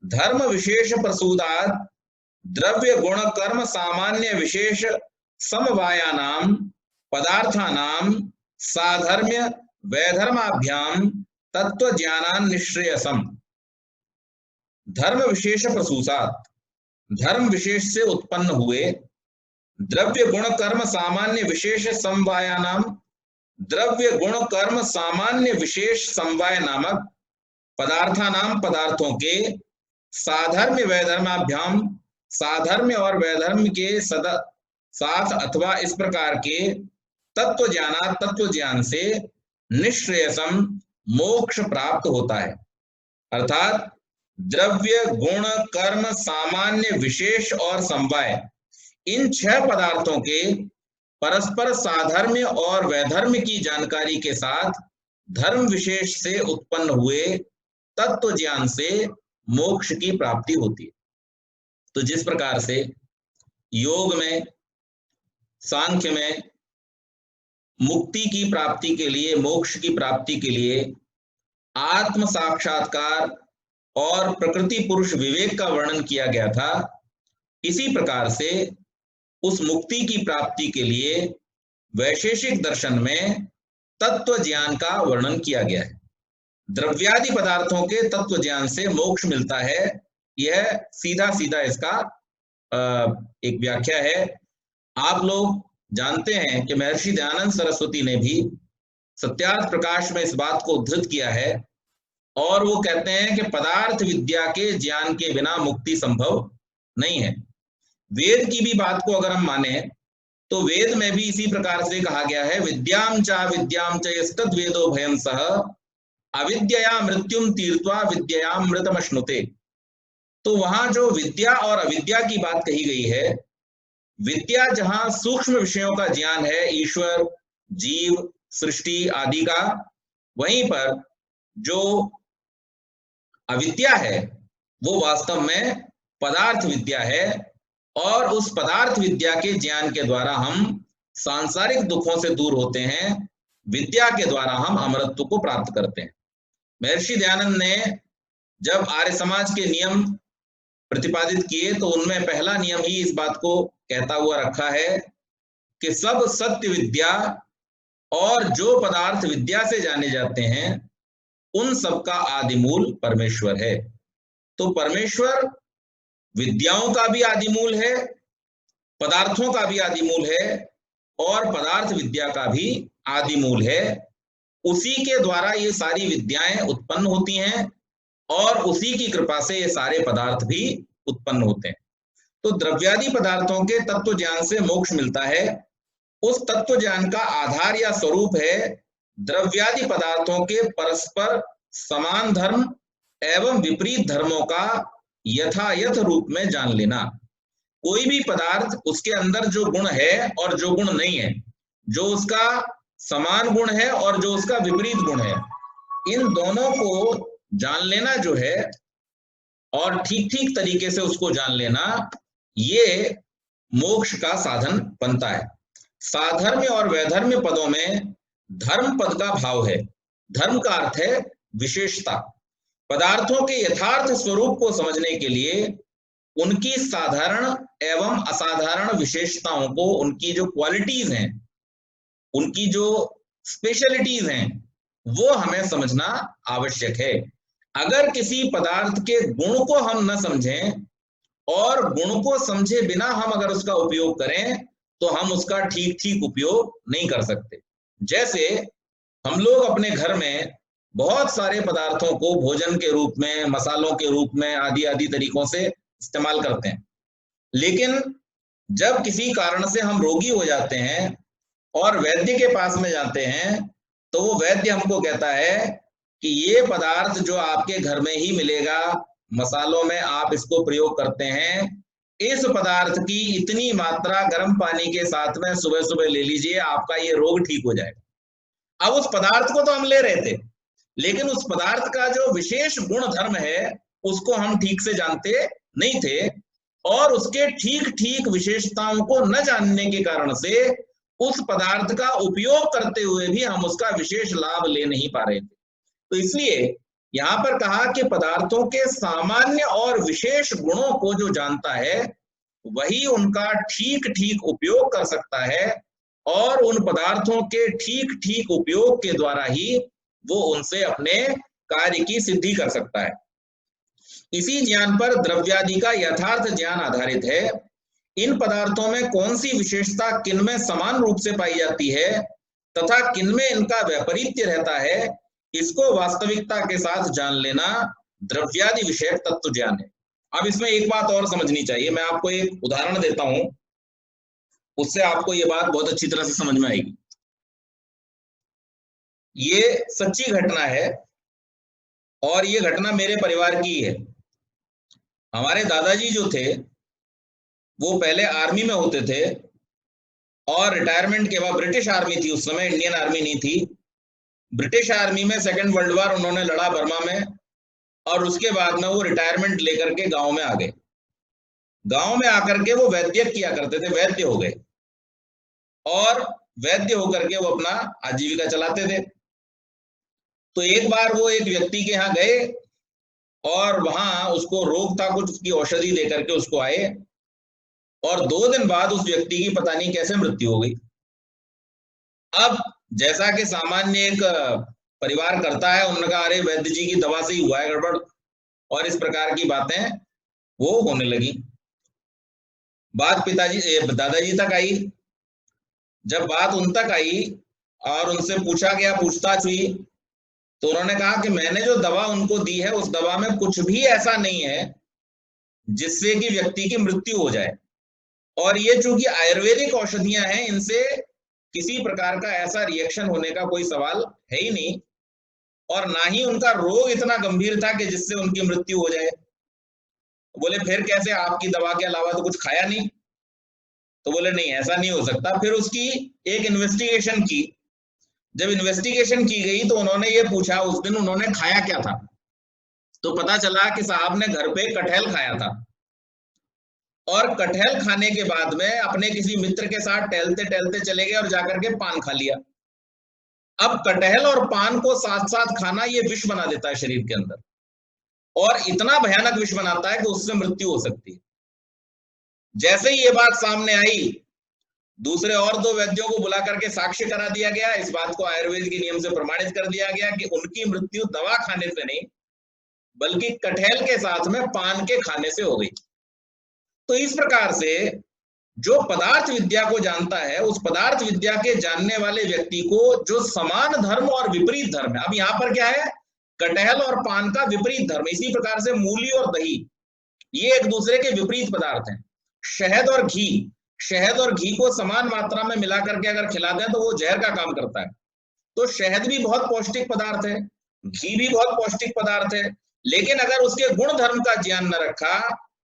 धर्म विशेष प्रसूदात द्रव्य गुण कर्म सामान्य विशेष समवायानाम पदार्थानाम साधर्म्य वैधर्माभ्याम तत्व ज्ञानान निश्रेयसम। धर्म विशेष प्रसूसात, धर्म विशेष से उत्पन्न हुए, द्रव्य गुण कर्म सामान्य विशेष समवायानाम, द्रव्य गुण कर्म सामान्य विशेष समवाय नामक पदार्थानाम पदार्थों के साधर्म्य वैधर्माभ्याम, साधर्म्य और वैधर्म के साथ अथवा इस प्रकार के तत्व ज्ञान से निश्रेयसम मोक्ष प्राप्त होता है। अर्थात द्रव्य गुण कर्म सामान्य विशेष और समवाय, इन 6 पदार्थों के परस्पर साधर्म्य और वैधर्म्य की जानकारी के साथ धर्म विशेष से उत्पन्न हुए तत्व ज्ञान से मोक्ष की प्राप्ति होती है। तो जिस प्रकार से योग में, सांख्य में मुक्ति की प्राप्ति के लिए, मोक्ष की प्राप्ति के लिए आत्म साक्षात्कार और प्रकृति पुरुष विवेक का वर्णन किया गया था, इसी प्रकार से उस मुक्ति की प्राप्ति के लिए वैशेषिक दर्शन में तत्व ज्ञान का वर्णन किया गया है। द्रव्यादि पदार्थों के तत्व ज्ञान से मोक्ष मिलता है, यह सीधा सीधा इसका एक व्याख्या है। आप लोग जानते हैं कि महर्षि दयानंद सरस्वती ने भी सत्यार्थ प्रकाश में इस बात को उद्धृत किया है और वो कहते हैं कि पदार्थ विद्या के ज्ञान के बिना मुक्ति संभव नहीं है। वेद की भी बात को अगर हम माने तो वेद में भी इसी प्रकार से कहा गया है, विद्याम च यस्तद् वेदो भयं सह अविद्यया मृत्युम तीर्त्वा विद्यया मृतमश्नुते। तो वहां जो विद्या और अविद्या की बात कही गई है, विद्या जहां सूक्ष्म विषयों का ज्ञान है, ईश्वर, जीव, सृष्टि आदि का, वहीं पर जो अविद्या है वो वास्तव में पदार्थ विद्या है और उस पदार्थ विद्या के ज्ञान के द्वारा हम सांसारिक दुखों से दूर होते हैं, विद्या के द्वारा हम अमरत्व को प्राप्त करते हैं। महर्षि दयानंद ने जब आर्य समाज के नियम प्रतिपादित किए तो उनमें पहला नियम ही इस बात को कहता हुआ रखा है कि सब सत्य विद्या और जो पदार्थ विद्या से जाने जाते हैं उन सब का आदिमूल परमेश्वर है। तो परमेश्वर विद्याओं का भी आदिमूल है, पदार्थों का भी आदिमूल है और पदार्थ विद्या का भी आदिमूल है। उसी के द्वारा ये सारी विद्याएं उत्पन्न होती हैं और उसी की कृपा से ये सारे पदार्थ भी उत्पन्न होते हैं। तो द्रव्यादि पदार्थों के तत्व ज्ञान से मोक्ष मिलता है। उस तत्व ज्ञान का आधार या स्वरूप है द्रव्यादि पदार्थों के परस्पर समान धर्म एवं विपरीत धर्मों का यथायथ रूप में जान लेना। कोई भी पदार्थ, उसके अंदर जो गुण है और जो गुण नहीं है, जो उसका समान गुण है और जो उसका विपरीत गुण है, इन दोनों को जान लेना जो है और ठीक ठीक तरीके से उसको जान लेना, ये मोक्ष का साधन बनता है। साधर्म्य और वैधर्म्य पदों में धर्म पद का भाव है। धर्म का अर्थ है विशेषता। पदार्थों के यथार्थ स्वरूप को समझने के लिए उनकी साधारण एवं असाधारण विशेषताओं को, उनकी जो क्वालिटीज हैं, उनकी जो स्पेशलिटीज हैं, वो हमें समझना आवश्यक है। अगर किसी पदार्थ के गुण को हम न समझें और गुण को समझे बिना हम अगर उसका उपयोग करें तो हम उसका ठीक ठीक उपयोग नहीं कर सकते। जैसे हम लोग अपने घर में बहुत सारे पदार्थों को भोजन के रूप में, मसालों के रूप में आदि आदि तरीकों से इस्तेमाल करते हैं, लेकिन जब किसी कारण से हम रोगी हो जाते हैं और वैद्य के पास में जाते हैं तो वो वैद्य हमको कहता है कि ये पदार्थ जो आपके घर में ही मिलेगा, मसालों में आप इसको प्रयोग करते हैं, इस पदार्थ की इतनी मात्रा गर्म पानी के साथ में सुबह सुबह ले लीजिए, आपका ये रोग ठीक हो जाएगा। अब उस पदार्थ को तो हम ले रहे थे, लेकिन उस पदार्थ का जो विशेष गुण धर्म है उसको हम ठीक से जानते नहीं थे और उसके ठीक ठीक विशेषताओं को न जानने के कारण से उस पदार्थ का उपयोग करते हुए भी हम उसका विशेष लाभ ले नहीं पा रहे थे। तो इसलिए यहां पर कहा कि पदार्थों के सामान्य और विशेष गुणों को जो जानता है वही उनका ठीक ठीक उपयोग कर सकता है और उन पदार्थों के ठीक ठीक उपयोग के द्वारा ही वो उनसे अपने कार्य की सिद्धि कर सकता है। इसी ज्ञान पर द्रव्यादि का यथार्थ ज्ञान आधारित है। इन पदार्थों में कौन सी विशेषता किनमें समान रूप से पाई जाती है तथा किनमें इनका वैपरीत्य रहता है, इसको वास्तविकता के साथ जान लेना द्रव्यादि विषयक तत्व ज्ञान है। अब इसमें एक बात और समझनी चाहिए, मैं आपको एक उदाहरण देता हूं, उससे आपको ये बात बहुत अच्छी तरह से समझ में आएगी। ये सच्ची घटना है और ये घटना मेरे परिवार की है। हमारे दादाजी जो थे वो पहले आर्मी में होते थे और रिटायरमेंट के बाद, ब्रिटिश आर्मी थी उस समय, इंडियन आर्मी नहीं थी, ब्रिटिश आर्मी में सेकेंड वर्ल्ड वॉर उन्होंने लड़ा बर्मा में और उसके बाद में वो रिटायरमेंट लेकर के गांव में आ गए। गांव में आकर के वो वैद्य किया करते थे, वैद्य हो गए और वैद्य होकर के वो अपना आजीविका चलाते थे। तो एक बार वो एक व्यक्ति के यहाँ गए और वहां उसको रोग था कुछ, उसकी औषधि देकर के उसको आए और 2 दिन बाद उस व्यक्ति की पता नहीं कैसे मृत्यु हो गई। अब जैसा कि सामान्य एक परिवार करता है, उन्होंने कहा अरे वैद्य जी की दवा से ही हुआ है गड़बड़, और इस प्रकार की बातें वो होने लगी। बात दादाजी तक आई। जब बात उन तक आई और उनसे पूछा गया, पूछताछ हुई, तो उन्होंने कहा कि मैंने जो दवा उनको दी है उस दवा में कुछ भी ऐसा नहीं है जिससे कि व्यक्ति की मृत्यु हो जाए, और ये चूंकि आयुर्वेदिक औषधियां हैं, इनसे किसी प्रकार का ऐसा रिएक्शन होने का कोई सवाल है ही नहीं, और ना ही उनका रोग इतना गंभीर था कि जिससे उनकी मृत्यु हो जाए। बोले फिर कैसे, आपकी दवा के अलावा तो कुछ खाया नहीं? तो बोले नहीं, ऐसा नहीं हो सकता। फिर उसकी एक इन्वेस्टिगेशन की। जब इन्वेस्टिगेशन की गई तो उन्होंने ये पूछा उस दिन उन्होंने खाया क्या था, तो पता चला कि साहब ने घर पे कटहल खाया था, और कटहल खाने के बाद में अपने किसी मित्र के साथ टहलते टहलते चले गए और जाकर के पान खा लिया। अब कटहल और पान को साथ साथ खाना ये विष बना देता है शरीर के अंदर, और इतना भयानक विष बनाता है कि उससे मृत्यु हो सकती है। जैसे ही ये बात सामने आई, दूसरे और दो वैद्यों को बुला करके साक्ष्य करा दिया गया। इस बात को आयुर्वेद के नियम से प्रमाणित कर दिया गया कि उनकी मृत्यु दवा खाने से नहीं, बल्कि कटहल के साथ में पान के खाने से हो गई। तो इस प्रकार से जो पदार्थ विद्या को जानता है, उस पदार्थ विद्या के जानने वाले व्यक्ति को जो समान धर्म और विपरीत धर्म है, अब यहां पर क्या है, कटहल और पान का विपरीत धर्म, इसी प्रकार से मूली और दही, ये एक दूसरे के विपरीत पदार्थ हैं। शहद और घी, शहद और घी को समान मात्रा में मिलाकर के अगर खिला दें तो वो जहर का काम करता है। तो शहद भी बहुत पौष्टिक पदार्थ है, घी भी बहुत पौष्टिक पदार्थ है, लेकिन अगर उसके गुण धर्म का ज्ञान न रखा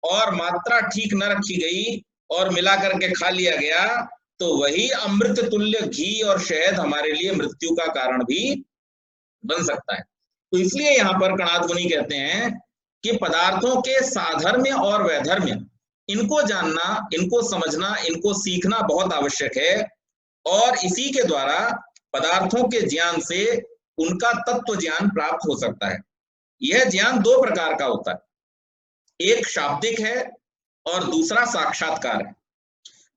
और मात्रा ठीक न रखी गई और मिला करके खा लिया गया, तो वही अमृत तुल्य घी और शहद हमारे लिए मृत्यु का कारण भी बन सकता है। तो इसलिए यहां पर कणाद मुनि कहते हैं कि पदार्थों के साधर्म्य और वैधर्म्य, इनको जानना, इनको समझना, इनको सीखना बहुत आवश्यक है, और इसी के द्वारा पदार्थों के ज्ञान से उनका तत्व ज्ञान प्राप्त हो सकता है। यह ज्ञान दो प्रकार का होता है, एक शाब्दिक है और दूसरा साक्षात्कार है।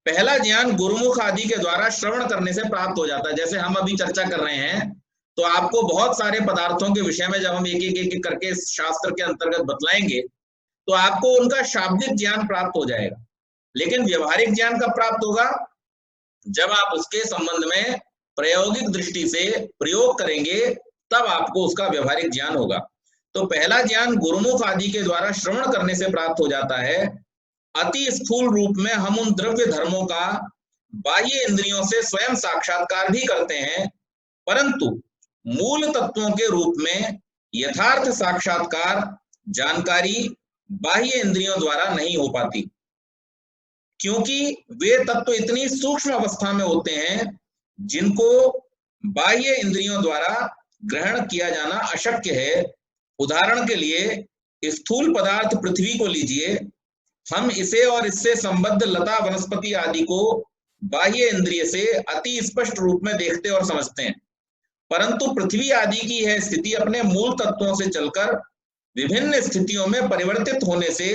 पहला ज्ञान गुरुमुख आदि के द्वारा श्रवण करने से प्राप्त हो जाता है। जैसे हम अभी चर्चा कर रहे हैं, तो आपको बहुत सारे पदार्थों के विषय में जब हम एक एक करके शास्त्र के अंतर्गत बतलाएंगे, तो आपको उनका शाब्दिक ज्ञान प्राप्त हो जाएगा। लेकिन व्यवहारिक ज्ञान कब प्राप्त होगा? जब आप उसके संबंध में प्रायोगिक दृष्टि से प्रयोग करेंगे, तब आपको उसका व्यवहारिक ज्ञान होगा। तो पहला ज्ञान गुरुमुख आदि के द्वारा श्रवण करने से प्राप्त हो जाता है। अति स्थूल रूप में हम उन द्रव्य धर्मों का बाह्य इंद्रियों से स्वयं साक्षात्कार भी करते हैं, परंतु मूल तत्वों के रूप में यथार्थ साक्षात्कार, जानकारी बाह्य इंद्रियों द्वारा नहीं हो पाती, क्योंकि वे तत्व इतनी सूक्ष्म अवस्था में होते हैं जिनको बाह्य इंद्रियों द्वारा ग्रहण किया जाना अशक्य है। उदाहरण के लिए स्थूल पदार्थ पृथ्वी को लीजिए, हम इसे और इससे संबद्ध लता वनस्पति आदि को बाह्य इंद्रिय से अति स्पष्ट रूप में देखते और समझते हैं, परंतु पृथ्वी आदि की यह स्थिति अपने मूल तत्वों से चलकर विभिन्न स्थितियों में परिवर्तित होने से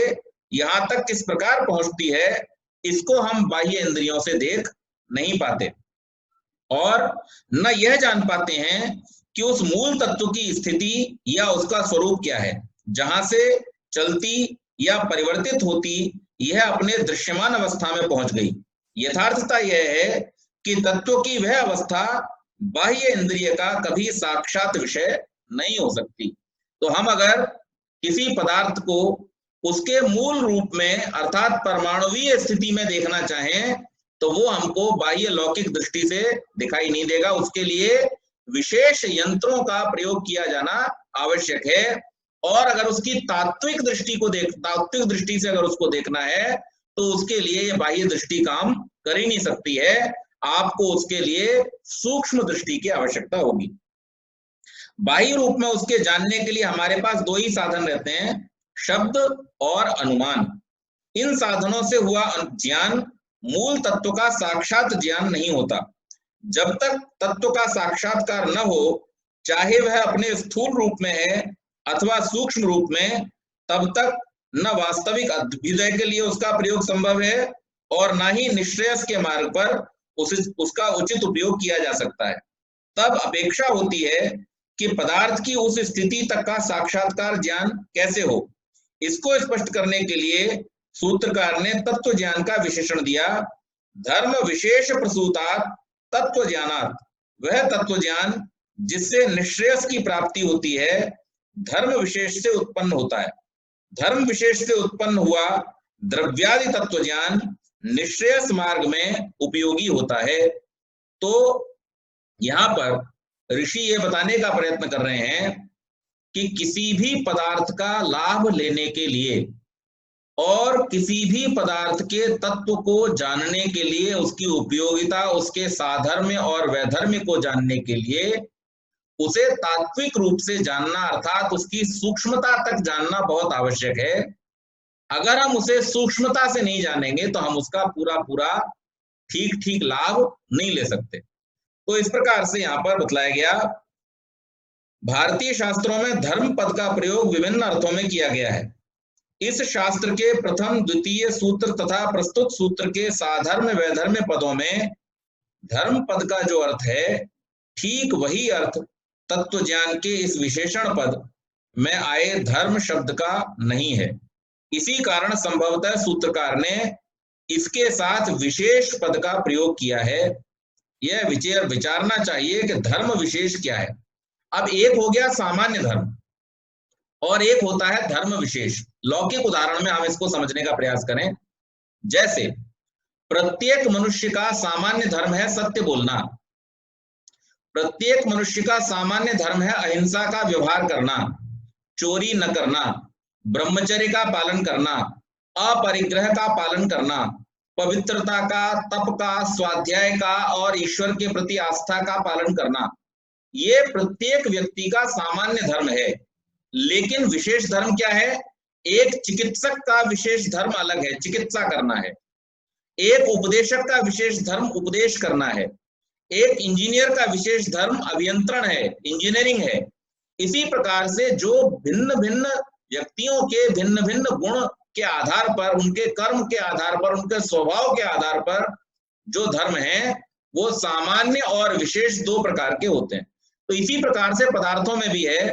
यहां तक किस प्रकार पहुंचती है, इसको हम बाह्य इंद्रियों से देख नहीं पाते, और न यह जान पाते हैं कि उस मूल तत्व की स्थिति या उसका स्वरूप क्या है, जहां से चलती या परिवर्तित होती यह अपने दृश्यमान अवस्था में पहुंच गई। यथार्थता यह है कि तत्व की वह अवस्था बाह्य इंद्रिय का कभी साक्षात विषय नहीं हो सकती। तो हम अगर किसी पदार्थ को उसके मूल रूप में अर्थात परमाणुवीय स्थिति में देखना चाहें, तो वो हमको बाह्य लौकिक दृष्टि से दिखाई नहीं देगा। उसके लिए विशेष यंत्रों का प्रयोग किया जाना आवश्यक है, और अगर उसकी तात्विक दृष्टि से अगर उसको देखना है, तो उसके लिए ये बाह्य दृष्टि काम कर ही नहीं सकती है। आपको उसके लिए सूक्ष्म दृष्टि की आवश्यकता होगी। बाह्य रूप में उसके जानने के लिए हमारे पास दो ही साधन रहते हैं, शब्द और अनुमान। इन साधनों से हुआ ज्ञान मूल तत्व का साक्षात ज्ञान नहीं होता। जब तक तत्व का साक्षात्कार न हो, चाहे वह अपने स्थूल रूप में है अथवा सूक्ष्म रूप में, तब तक न वास्तविक अभ्युदय के लिए उसका प्रयोग संभव है और न ही निश्रेयस के मार्ग पर उसका उचित उपयोग किया जा सकता है। तब अपेक्षा होती है कि पदार्थ की उस स्थिति तक का साक्षात्कार ज्ञान कैसे हो। इसको स्पष्ट करने के लिए सूत्रकार ने तत्व ज्ञान का विशेषण दिया। धर्म विशेष प्रसूतात् तत्व ज्ञानात्, वह तत्व ज्ञान जिससे निश्रेयस की प्राप्ति होती है धर्म विशेष से उत्पन्न होता है। धर्म विशेष से उत्पन्न हुआ द्रव्यादि तत्व ज्ञान निश्रेयस मार्ग में उपयोगी होता है। तो यहां पर ऋषि ये बताने का प्रयत्न कर रहे हैं कि किसी भी पदार्थ का लाभ लेने के लिए और किसी भी पदार्थ के तत्व को जानने के लिए, उसकी उपयोगिता, उसके साधर्म्य और वैधर्म्य को जानने के लिए उसे तात्विक रूप से जानना अर्थात उसकी सूक्ष्मता तक जानना बहुत आवश्यक है। अगर हम उसे सूक्ष्मता से नहीं जानेंगे तो हम उसका पूरा पूरा ठीक ठीक लाभ नहीं ले सकते। तो इस प्रकार से यहां पर बतलाया गया, भारतीय शास्त्रों में धर्म पद का प्रयोग विभिन्न अर्थों में किया गया है। इस शास्त्र के प्रथम द्वितीय सूत्र तथा प्रस्तुत सूत्र के साधर्म्य वैधर्म्य पदों में धर्म पद का जो अर्थ है ठीक वही अर्थ तत्व ज्ञान के इस विशेषण पद में आए धर्म शब्द का नहीं है। इसी कारण संभवतः सूत्रकार ने इसके साथ विशेष पद का प्रयोग किया है। यह विचारना चाहिए कि धर्म विशेष क्या है। अब एक हो गया सामान्य धर्म और एक होता है धर्म विशेष। लौकिक उदाहरण में हम इसको समझने का प्रयास करें। जैसे प्रत्येक मनुष्य का सामान्य धर्म है सत्य बोलना, प्रत्येक मनुष्य का सामान्य धर्म है अहिंसा का व्यवहार करना, चोरी न करना, ब्रह्मचर्य का पालन करना, अपरिग्रह का पालन करना, पवित्रता का, तप का, स्वाध्याय का और ईश्वर के प्रति आस्था का पालन करना। ये प्रत्येक व्यक्ति का सामान्य धर्म है। लेकिन विशेष धर्म क्या है? एक चिकित्सक का विशेष धर्म अलग है, चिकित्सा करना है। एक उपदेशक का विशेष धर्म उपदेश करना है। एक इंजीनियर का विशेष धर्म अभियंत्रण है, इंजीनियरिंग है। इसी प्रकार से जो भिन्न भिन्न व्यक्तियों के भिन्न भिन्न गुण के आधार पर, उनके कर्म के आधार पर, उनके स्वभाव के आधार पर जो धर्म है वो सामान्य और विशेष दो प्रकार के होते हैं। तो इसी प्रकार से पदार्थों में भी है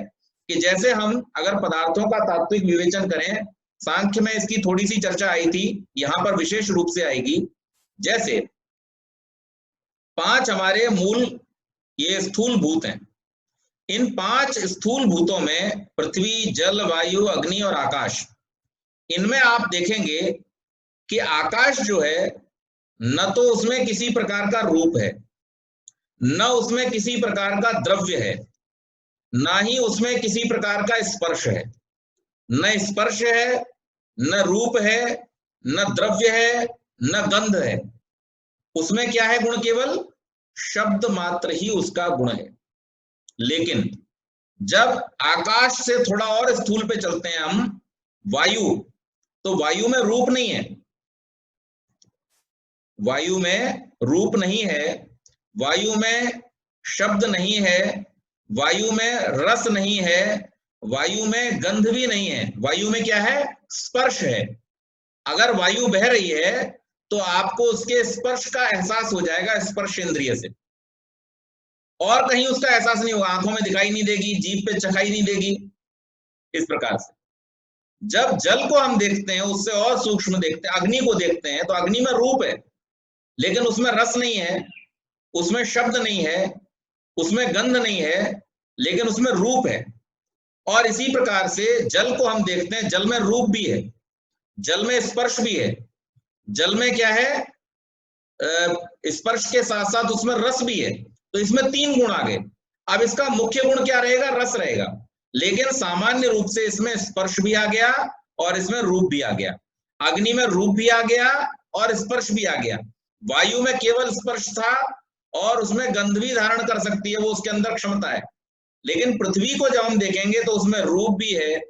कि जैसे हम अगर पदार्थों का तात्विक विवेचन करें, सांख्य में इसकी थोड़ी सी चर्चा आई थी, यहां पर विशेष रूप से आएगी। जैसे 5 हमारे मूल ये स्थूल भूत हैं। इन 5 स्थूल भूतों में पृथ्वी, जल, वायु, अग्नि और आकाश, इनमें आप देखेंगे कि आकाश जो है न तो उसमें किसी प्रकार का रूप है, न उसमें किसी प्रकार का द्रव्य है, ना ही उसमें किसी प्रकार का स्पर्श है। न स्पर्श है, न रूप है, न द्रव्य है, न गंध है। उसमें क्या है गुण? केवल शब्द मात्र ही उसका गुण है। लेकिन जब आकाश से थोड़ा और स्थूल पे चलते हैं हम, वायु, तो वायु में रूप नहीं है, वायु में रूप नहीं है, वायु में शब्द नहीं है, वायु में रस नहीं है, वायु में गंध भी नहीं है। वायु में क्या है? स्पर्श है। अगर वायु बह रही है तो आपको उसके स्पर्श का एहसास हो जाएगा स्पर्श इंद्रिय से, और कहीं उसका एहसास नहीं होगा, आंखों में दिखाई नहीं देगी, जीभ पे चखाई नहीं देगी। इस प्रकार से जब जल को हम देखते हैं, उससे और सूक्ष्म देखते हैं, अग्नि को देखते हैं, तो अग्नि में रूप है लेकिन उसमें रस नहीं है, उसमें शब्द नहीं है, उसमें गंध नहीं है, लेकिन उसमें रूप है। और इसी प्रकार से जल को हम देखते हैं, जल में रूप भी है, जल में स्पर्श भी है, जल में क्या है? स्पर्श के साथ साथ उसमें रस भी है। तो इसमें 3 गुण आ गए। अब इसका मुख्य गुण क्या रहेगा? रस रहेगा। लेकिन सामान्य रूप से इसमें स्पर्श भी आ गया और इसमें रूप भी आ गया। अग्नि में रूप भी आ गया और स्पर्श भी आ गया। वायु में केवल स्पर्श था और उसमें गंध भी धारण कर सकती है, वो उसके अंदर क्षमता है। लेकिन पृथ्वी को जब हम देखेंगे तो उसमें रूप भी है,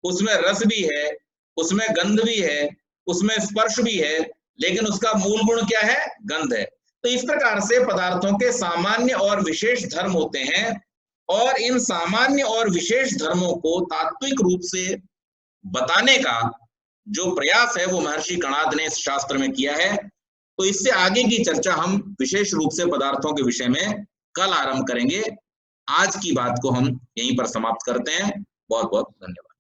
उसमें रस भी है, उसमें गंध भी है, उसमें स्पर्श भी है, लेकिन उसका मूल गुण क्या है? गंध है। तो इस प्रकार से पदार्थों के सामान्य और विशेष धर्म होते हैं, और इन सामान्य और विशेष धर्मों को तात्विक रूप से बताने का जो प्रयास है वो महर्षि कणाद ने इस शास्त्र में किया है। तो इससे आगे की चर्चा हम विशेष रूप से पदार्थों के विषय में कल आरंभ करेंगे। आज की बात को हम यहीं पर समाप्त करते हैं। बहुत बहुत धन्यवाद।